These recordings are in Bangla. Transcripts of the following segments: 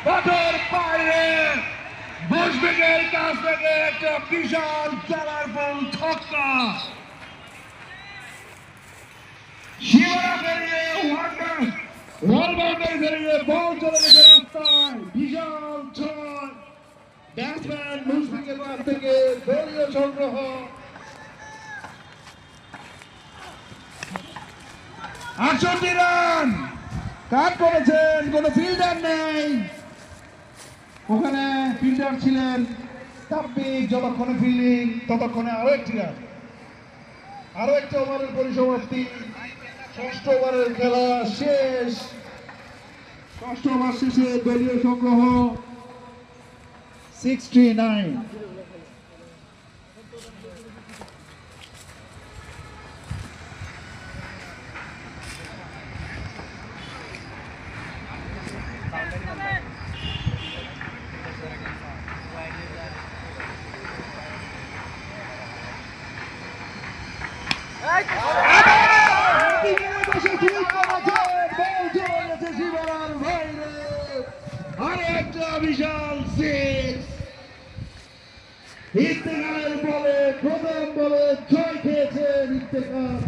মাঠের বাইরে মুশফিকের কাছ থেকে একটা বিশাল কালারফুল ছক্কা। সীমানা পেরিয়ে ওয়াল বাউন্ডারি পেরিয়ে বল চলে গেছে রাস্তায়। বিশাল ছয়। ব্যাটসম্যান মুশফিকের কাছ থেকে দলীয় সংগ্রহ। 68 রান কাট করেছেন, কোন ফিল্ডার নেই। ওখানে ফিল্ডার ছিলেন তাব্বিক, যতক্ষণে ফিল্ডিং ততক্ষণে আরো একটি রান। আরো একটা ওভারের পরিসমাপ্তি। ষষ্ঠ ওভারের খেলা শেষ। ষষ্ঠ ওভার শেষে দলীয় সংগ্রহ 69। বিশাল সিক্স। ইফতেখারের বলে প্রথম বলে 6 খেয়েছেন ইফতেখার।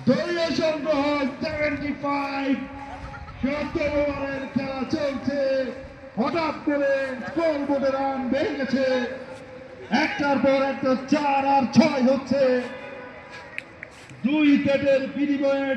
দলীয় সংগ্রহ 75। 70 ওভারের খেলা চলছে। হঠাৎ করে স্কোর বোর্ডে রান বেড়ে গেছে। একটার পর একটা 4 আর 6 হচ্ছে। 2 উইকেটের বিনিময়ে